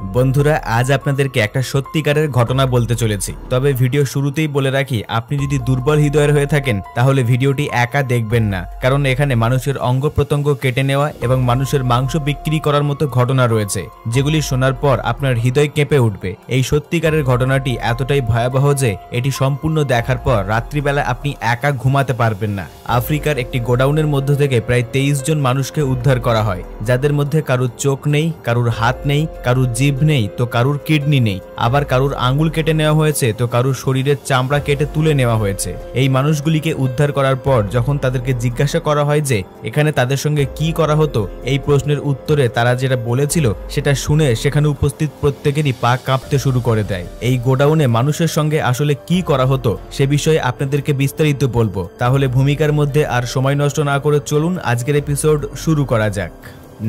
বন্ধুরা আজ আপনাদেরকে একটা সত্যিকারের ঘটনা বলতে চলেছি। তবে ভিডিও শুরুতেই বলে রাখি, আপনি যদি দুর্বল হৃদয়ের হয়ে থাকেন তাহলে ভিডিওটি একা দেখবেন না, কারণ এখানে মানুষের অঙ্গ প্রত্যঙ্গ কেটে নেওয়া এবং মানুষের মাংস বিক্রি করার মতো ঘটনা রয়েছে, যেগুলি শোনার পর আপনার হৃদয় কেঁপে উঠবে। এই সত্যিকারের ঘটনাটি এতটাই ভয়াবহ যে এটি সম্পূর্ণ দেখার পর রাত্রিবেলা আপনি একা ঘুমাতে পারবেন না। আফ্রিকার একটি গোডাউনের মধ্য থেকে প্রায় 23 জন মানুষকে উদ্ধার করা হয়, যাদের মধ্যে কারুর চোখ নেই, কারুর হাত নেই, কারুর জিভ নেই, তো কারুর কিডনি নেই, আবার কারুর আঙ্গুল কেটে নেওয়া হয়েছে, তো কারুর শরীরের চামড়া কেটে তুলে নেওয়া হয়েছে। এই মানুষগুলিকে উদ্ধার করার পর যখন তাদেরকে জিজ্ঞাসা করা হয় যে এখানে তাদের সঙ্গে কি করা হতো, এই প্রশ্নের উত্তরে তারা যেটা বলেছিল সেটা শুনে সেখানে উপস্থিত প্রত্যেকেরই পা কাঁপতে শুরু করে দেয়। এই গোডাউনে মানুষের সঙ্গে আসলে কি করা হতো সে বিষয়ে আপনাদেরকে বিস্তারিত বলবো। তাহলে ভূমিকার মধ্যে আর সময় নষ্ট না করে চলুন আজকের এপিসোড শুরু করা যাক।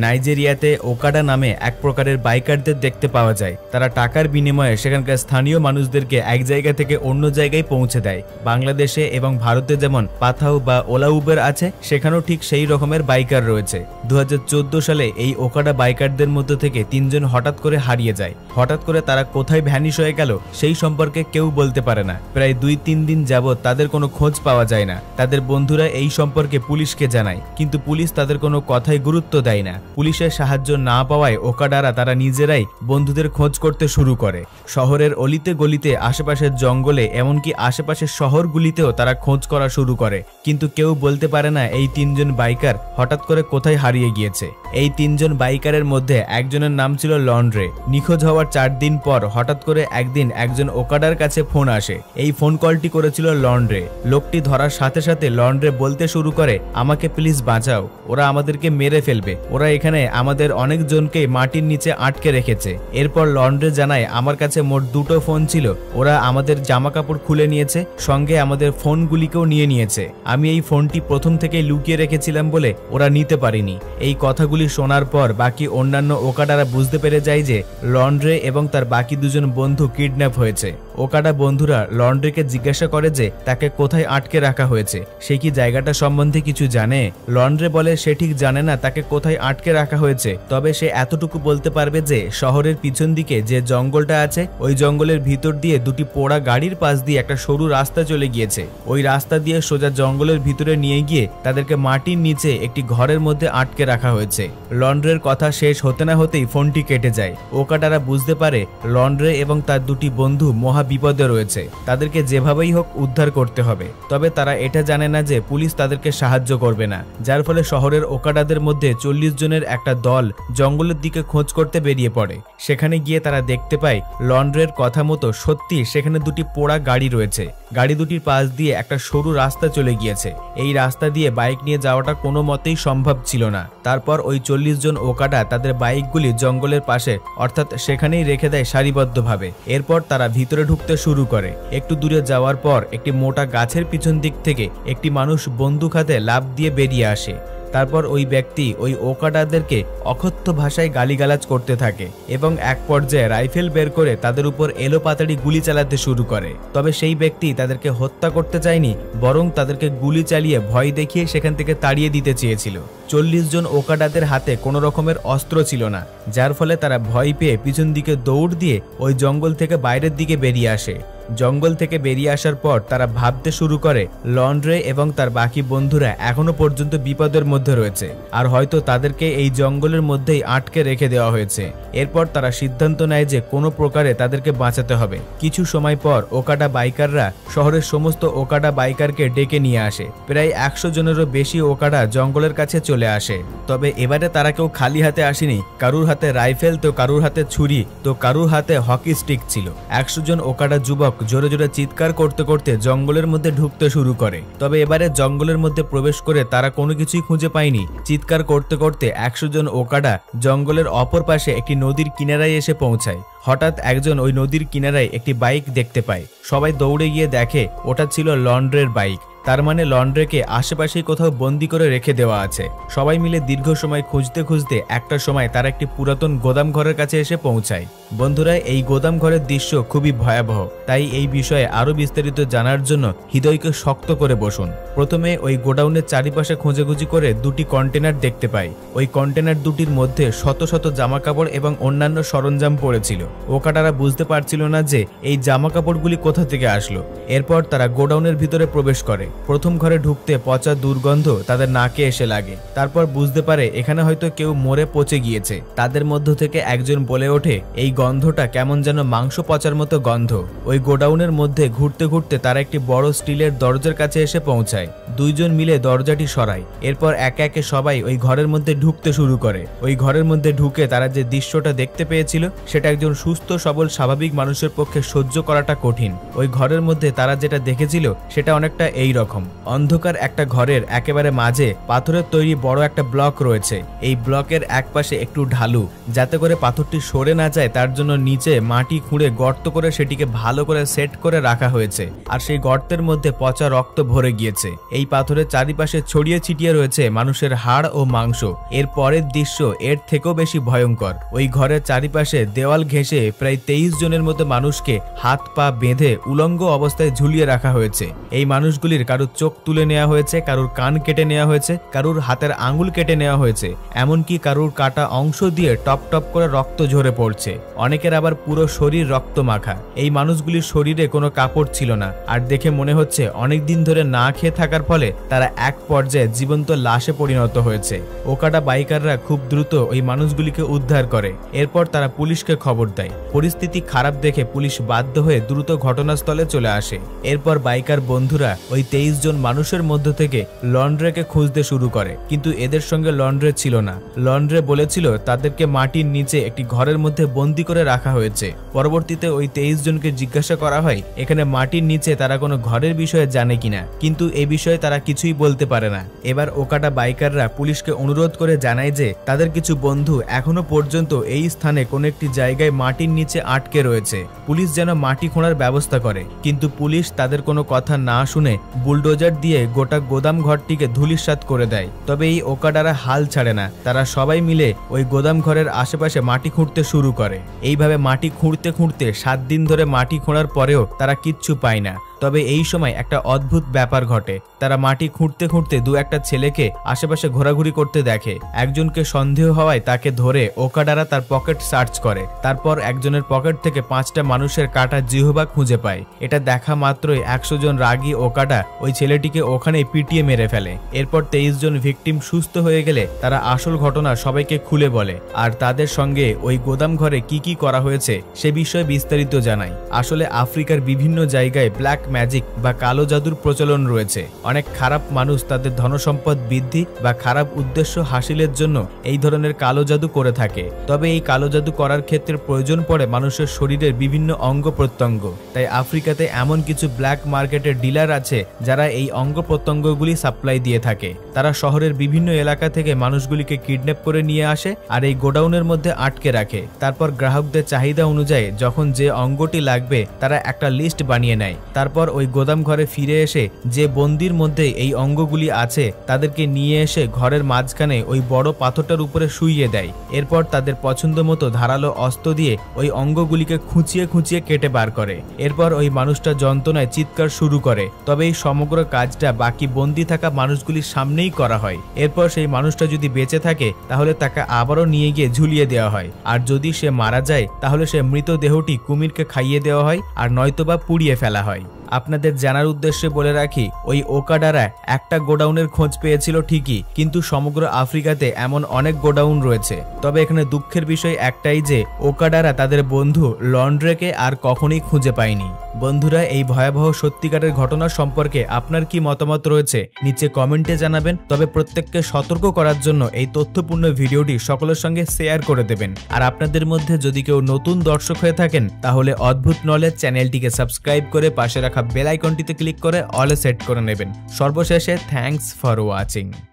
নাইজেরিয়াতে ওকাডা নামে এক প্রকারের বাইকারদের দেখতে পাওয়া যায়। তারা টাকার বিনিময়ে সেখানকার স্থানীয় মানুষদেরকে এক জায়গা থেকে অন্য জায়গায় পৌঁছে দেয়। বাংলাদেশে এবং ভারতে যেমন পাথাও বা ওলা উবের আছে, সেখানেও ঠিক সেই রকমের বাইকার রয়েছে। 2014 সালে এই ওকাডা বাইকারদের মধ্য থেকে 3 জন হঠাৎ করে হারিয়ে যায়। হঠাৎ করে তারা কোথায় ভ্যানিশ হয়ে গেল সেই সম্পর্কে কেউ বলতে পারে না। প্রায় 2-3 দিন যাবৎ তাদের কোনো খোঁজ পাওয়া যায় না। তাদের বন্ধুরা এই সম্পর্কে পুলিশকে জানায়, কিন্তু পুলিশ তাদের কোনো কথায় গুরুত্ব দেয় না। পুলিশের সাহায্য না পাওয়ায় ওকাডারা তারা নিজেরাই বন্ধুদের খোঁজ করতে শুরু করে। শহরের অলিতে গলিতে, আশেপাশের জঙ্গলে, এমনকি আশেপাশের শহরগুলিতেও তারা খোঁজ করা শুরু করে, কিন্তু কেউ বলতে পারে না এই 3 জন বাইকার হঠাৎ করে কোথায় হারিয়ে গিয়েছে। এই 3 জন বাইকারের মধ্যে একজনের নাম ছিল লন্ড্রে। নিখোঁজ হওয়ার 4 দিন পর হঠাৎ করে একদিন একজন ওকাডার কাছে ফোন আসে। এই ফোন কলটি করেছিল লন্ড্রে। লোকটি ধরার সাথে সাথে লন্ড্রে বলতে শুরু করে, আমাকে প্লিজ বাঁচাও, ওরা আমাদেরকে মেরে ফেলবে, ওরা এখানে আমাদের অনেকজনকে মাটির নিচে আটকে রেখেছে। এরপর লন্ড্রে জানায়, আমার কাছে মোট 2টো ফোন ছিল, ওরা আমাদের জামা কাপড় খুলে নিয়েছে, সঙ্গে আমাদের ফোনগুলিকেও নিয়ে নিয়েছে। আমি এই ফোনটি প্রথম থেকে লুকিয়ে রেখেছিলাম বলে ওরা নিতে পারেনি। এই কথাগুলি শোনার পর বাকি অন্যান্য ওকাডারা বুঝতে পেরে যায় যে লন্ড্রে এবং তার বাকি 2 জন বন্ধু কিডন্যাপ হয়েছে। ওকাডা বন্ধুরা লন্ড্রেকে জিজ্ঞাসা করে যে তাকে কোথায় আটকে রাখা হয়েছে, সে কি জায়গাটা সম্বন্ধে কিছু জানে। লন্ড্রে বলে সে ঠিক জানে না তাকে কোথায় আটকে রাখা হয়েছে, তবে সে এতটুকু বলতে পারবে যে শহরের পিছন দিকে যে জঙ্গলটা আছে, ওই জঙ্গলের ভিতর দিয়ে 2টি পোড়া গাড়ির পাশ দিয়ে একটা সরু রাস্তা চলে গিয়েছে। ওই রাস্তা দিয়ে সোজা জঙ্গলের ভিতরে নিয়ে গিয়ে তাদেরকে মাটির নিচে একটি ঘরের মধ্যে আটকে রাখা হয়েছে। লন্ড্রের কথা শেষ হতে না হতেই ফোনটি কেটে যায়। ওকাডারা বুঝতে পারে লন্ড্রে এবং তার 2টি বন্ধু মহা বিপদে রয়েছে, তাদেরকে যেভাবেই হোক উদ্ধার করতে হবে। তবে তারা এটা জানে না যে পুলিশ তাদেরকে সাহায্য করবে না, যার ফলে শহরের ওকাডাদের মধ্যে 40 জনের একটা দল জঙ্গলের দিকে খোঁজ করতে বেরিয়ে পড়ে। সেখানে গিয়ে তারা দেখতে পায় লন্ড্রের কথা মতো সত্যি সেখানে 2টি পোড়া গাড়ি রয়েছে। গাড়ি দুটির পাশ দিয়ে একটা সরু রাস্তা চলে গিয়েছে। এই রাস্তা দিয়ে বাইক নিয়ে যাওয়াটা কোনো মতেই সম্ভব ছিল না। তারপর ওই 40 জন ওকাডা তাদের বাইকগুলি জঙ্গলের পাশে, অর্থাৎ সেখানেই রেখে দেয় সারিবদ্ধভাবে। এরপর তারা ভিতরে ঢুকতে শুরু করে। একটু দূরে যাওয়ার পর একটি মোটা গাছের পিছন দিক থেকে একটি মানুষ বন্দুক হাতে লাফ দিয়ে বেরিয়ে আসে। তারপর ওই ব্যক্তি ওই ওকাডাদেরকে অকথ্য ভাষায় গালিগালাজ করতে থাকে এবং এক পর্যায়ে রাইফেল বের করে তাদের উপর এলোপাতাড়ি গুলি চালাতে শুরু করে। তবে সেই ব্যক্তি তাদেরকে হত্যা করতে চায়নি, বরং তাদেরকে গুলি চালিয়ে ভয় দেখিয়ে সেখান থেকে তাড়িয়ে দিতে চেয়েছিল। 40 জন ওকাডাদের হাতে কোনো রকমের অস্ত্র ছিল না, যার ফলে তারা ভয় পেয়ে পিছন দিকে দৌড় দিয়ে ওই জঙ্গল থেকে বাইরের দিকে বেরিয়ে আসে। জঙ্গল থেকে বেরিয়ে আসার পর তারা ভাবতে শুরু করে লন্ড্রে এবং তার বাকি বন্ধুরা এখনো পর্যন্ত বিপদের মধ্যে রয়েছে, আর হয়তো তাদেরকে এই জঙ্গলের মধ্যেই আটকে রেখে দেওয়া হয়েছে। এরপর তারা সিদ্ধান্ত নেয় যে কোনো প্রকারে তাদেরকে বাঁচাতে হবে। কিছু সময় পর ওকাডা বাইকাররা শহরের সমস্ত ওকাডা বাইকারকে ডেকে নিয়ে আসে। প্রায় 100 জনেরও বেশি ওকাডা জঙ্গলের কাছে চলে আসে। তবে এবারে তারা কেউ খালি হাতে আসেনি। কারুর হাতে রাইফেল, তো কারুর হাতে ছুরি, তো কারুর হাতে হকি স্টিক ছিল। 100 জন ওকাডা যুবক জোরে জোরে চিৎকার করতে করতে জঙ্গলের মধ্যে ঢুকতে শুরু করে। তবে এবারে জঙ্গলের মধ্যে প্রবেশ করে তারা কোনো কিছুই খুঁজে পায়নি। চিৎকার করতে করতে 100 জন ওকাডা জঙ্গলের অপর পাশে একটি নদীর কিনারায় এসে পৌঁছায়। হঠাৎ একজন ওই নদীর কিনারায় একটি বাইক দেখতে পায়। সবাই দৌড়ে গিয়ে দেখে ওটা ছিল লন্ড্রের বাইক। তার মানে লন্ড্রেকে আশেপাশেই কোথাও বন্দি করে রেখে দেওয়া আছে। সবাই মিলে দীর্ঘ সময় খুঁজতে খুঁজতে একটা সময় তারা একটি পুরাতন গোদাম ঘরের কাছে এসে পৌঁছায়। বন্ধুরা, এই গোদাম ঘরের দৃশ্য খুবই ভয়াবহ, তাই এই বিষয়ে আরো বিস্তারিত জানার জন্য হৃদয়কে শক্ত করে বসুন। প্রথমে ওই গোডাউনের চারিপাশে খোঁজাখুঁজি করে দুটি কন্টেনার দেখতে পাই। ওই কন্টেনার দুটির মধ্যে শত শত জামাকাপড় এবং অন্যান্য সরঞ্জাম পড়েছিল। ওকাটারা বুঝতে পারছিল না যে এই জামাকাপড়গুলি কোথা থেকে আসলো। এরপর তারা গোডাউনের ভিতরে প্রবেশ করে। প্রথম ঘরে ঢুকতে পচা দুর্গন্ধ তাদের নাকে এসে লাগে। তারপর বুঝতে পারে এখানে হয়তো কেউ মরে পচে গিয়েছে। তাদের মধ্য থেকে একজন বলে ওঠে, এই গন্ধটা কেমন যেন মাংস পচার মতো গন্ধ। ওই গোডাউনের মধ্যে ঘুরতে ঘুরতে তারা একটি বড় স্টিলের দরজার কাছে এসে পৌঁছায়। দুইজন মিলে দরজাটি সরায়। এরপর একে একে সবাই ওই ঘরের মধ্যে ঢুকতে শুরু করে। ওই ঘরের মধ্যে ঢুকে তারা যে দৃশ্যটা দেখতে পেয়েছিল সেটা একজন সুস্থ সবল স্বাভাবিক মানুষের পক্ষে সহ্য করাটা কঠিন। ওই ঘরের মধ্যে তারা যেটা দেখেছিল সেটা অনেকটা এই রকম। অন্ধকার একটা ঘরের একেবারে মাঝে পাথরের তৈরি বড় একটা ব্লক রয়েছে। এই ব্লকের একপাশে একটু ঢালু, যাতে করে পাথরটি সরে না যায় তার জন্য নিচে মাটি খুঁড়ে গর্ত করে সেটিকে ভালো করে সেট করে রাখা হয়েছে। আর সেই গর্তের মধ্যে পচা রক্ত ভরে গিয়েছে। এই পাথরের চারিপাশে ছড়িয়ে ছিটিয়ে রয়েছে মানুষের হাড় ও মাংস। এর পরের দৃশ্য এর থেকেও বেশি ভয়ঙ্কর। ওই ঘরের চারিপাশে দেওয়াল ঘেঁষে প্রায় 23 জনের মতো মানুষকে হাত পা বেঁধে উলঙ্গ অবস্থায় ঝুলিয়ে রাখা হয়েছে। এই মানুষগুলির কারুর চোখ তুলে নেওয়া হয়েছে, কারুর কান কেটে নেওয়া হয়েছে, কারুর হাতের আঙুল কেটে নেওয়া হয়েছে, এমনকি কারুর কাটা অংশ দিয়ে টপ টপ করে রক্ত ঝরে পড়ছে। অনেকের আবার পুরো শরীর রক্ত মাখা। এই মানুষগুলির শরীরে কোনো কাপড় ছিল না, আর দেখে মনে হচ্ছে অনেকদিন ধরে না খেয়ে থাকার ফলে তারা এক পর্যায়ে জীবন্ত লাশে পরিণত হয়েছে। ওকাডা বাইকাররা খুব দ্রুত ওই মানুষগুলিকে উদ্ধার করে। এরপর তারা পুলিশকে খবর দেয়। পরিস্থিতি খারাপ দেখে পুলিশ বাধ্য হয়ে দ্রুত ঘটনাস্থলে চলে আসে। এরপর বাইকার বন্ধুরা ওই 23 জন মানুষের মধ্য থেকে লন্ড্রেকে খুঁজতে শুরু করে, কিন্তু এদের সঙ্গে লন্ড্রে ছিল না। লন্ড্রে বলেছিল তাদেরকে মাটির নিচে একটি ঘরের মধ্যে বন্দি করে রাখা হয়েছে। পরবর্তীতে ওই 23 জনকে জিজ্ঞাসা করা হয় এখানে মাটির নিচে তারা কোনো ঘরের বিষয়ে জানে কিনা, কিন্তু এই বিষয়ে তারা কিছুই বলতে পারে না। এবার ওকাডা বাইকাররা পুলিশকে অনুরোধ করে জানায় যে তাদের কিছু বন্ধু এখনো পর্যন্ত এই স্থানে কোনো একটি জায়গায় মাটির নিচে আটকে রয়েছে। পুলিশ যেন মাটি খোঁড়ার ব্যবস্থা করে, কিন্তু পুলিশ তাদের কোনো কথা না শুনে বুলডোজার দিয়ে গোটা গোদাম ঘরটিকে ধূলিসাৎ করে দেয়। তবে এই ওকাডারা হাল ছাড়ে না। তারা সবাই মিলে ওই গোদাম ঘরের আশেপাশে মাটি খুঁড়তে শুরু করে। এইভাবে মাটি খুঁড়তে খুঁড়তে 7 দিন ধরে মাটি খোঁড়ার পরেও তারা কিচ্ছু পায় না। তবে এই সময় একটা অদ্ভুত ব্যাপার ঘটে। তারা মাটি খুঁড়তে খুঁড়তে দু একটা ছেলেকে আশেপাশে ঘোরাঘুরি করতে দেখে। একজনকে সন্দেহ হওয়ায় তাকে ধরে ওকাডারা তার পকেট সার্চ করে। তারপর একজনের পকেট থেকে 5টা মানুষের কাটা জিহ্বা খুঁজে পায়। এটা দেখা মাত্রই 100 জন রাগী ওকাডা ওই ছেলেটিকে ওখানেই পিটিয়ে মেরে ফেলে। এরপর 23 জন ভিকটিম সুস্থ হয়ে গেলে তারা আসল ঘটনা সবাইকে খুলে বলে, আর তাদের সঙ্গে ওই গোদাম ঘরে কি কি করা হয়েছে সে বিষয়ে বিস্তারিত জানায়। আসলে আফ্রিকার বিভিন্ন জায়গায় ব্ল্যাক ম্যাজিক বা কালো জাদুর প্রচলন রয়েছে। অনেক খারাপ মানুষ তাদের ধনসম্পদ বৃদ্ধি বা খারাপ উদ্দেশ্য হাসিলের জন্য এই ধরনের কালো জাদু করে থাকে। তবে এই কালো জাদু করার ক্ষেত্রে প্রয়োজন পড়ে মানুষের শরীরের বিভিন্ন অঙ্গ প্রত্যঙ্গ। তাই আফ্রিকাতে এমন কিছু ব্ল্যাক মার্কেটের ডিলার আছে যারা এই অঙ্গ প্রত্যঙ্গগুলি সাপ্লাই দিয়ে থাকে। তারা শহরের বিভিন্ন এলাকা থেকে মানুষগুলিকে কিডন্যাপ করে নিয়ে আসে আর এই গোডাউনের মধ্যে আটকে রাখে। তারপর গ্রাহকদের চাহিদা অনুযায়ী যখন যে অঙ্গটি লাগবে তারা একটা লিস্ট বানিয়ে নেয়। তারপর ওই গোদাম ঘরে ফিরে এসে যে বন্দির মধ্যে এই অঙ্গগুলি আছে তাদেরকে নিয়ে এসে ঘরের মাঝখানে ওই বড় পাথরটার উপরে শুইয়ে দেয়। এরপর তাদের পছন্দ মতো ধারালো অস্ত্র দিয়ে ওই অঙ্গগুলিকে খুঁচিয়ে খুঁচিয়ে কেটে বার করে। এরপর ওই মানুষটা যন্ত্রণায় চিৎকার শুরু করে। তবে এই সমগ্র কাজটা বাকি বন্দি থাকা মানুষগুলির সামনেই করা হয়। এরপর সেই মানুষটা যদি বেঁচে থাকে তাহলে তাকে আবারও নিয়ে গিয়ে ঝুলিয়ে দেওয়া হয়, আর যদি সে মারা যায় তাহলে সে মৃতদেহটি কুমিরকে খাইয়ে দেওয়া হয় আর নয়তোবা পুড়িয়ে ফেলা হয়। আপনাদের জানার উদ্দেশ্যে বলে রাখি, ওই ওকাডারা একটা গোডাউনের খোঁজ পেয়েছিল ঠিকই, কিন্তু সমগ্র আফ্রিকাতে এমন অনেক গোডাউন রয়েছে। তবে এখানে দুঃখের বিষয় একটাই যে ওকাডারা তাদের বন্ধু লন্ড্রেকে আর কখনোই খুঁজে পায়নি। বন্ধুরা, এই ভয়াবহ সত্যিকারের ঘটনা সম্পর্কে আপনার কি মতামত রয়েছে নিচে কমেন্টে জানাবেন। তবে প্রত্যেককে সতর্ক করার জন্য এই তথ্যপূর্ণ ভিডিওটি সকলের সঙ্গে শেয়ার করে দেবেন। আর আপনাদের মধ্যে যদি কেউ নতুন দর্শক হয়ে থাকেন তাহলে অদ্ভুত নলেজ চ্যানেলটিকে সাবস্ক্রাইব করে পাশে রাখা বেল আইকনটিতে ক্লিক করে অলে সেট করে নেবেন। সর্বশেষে থ্যাঙ্কস ফর ওয়াচিং।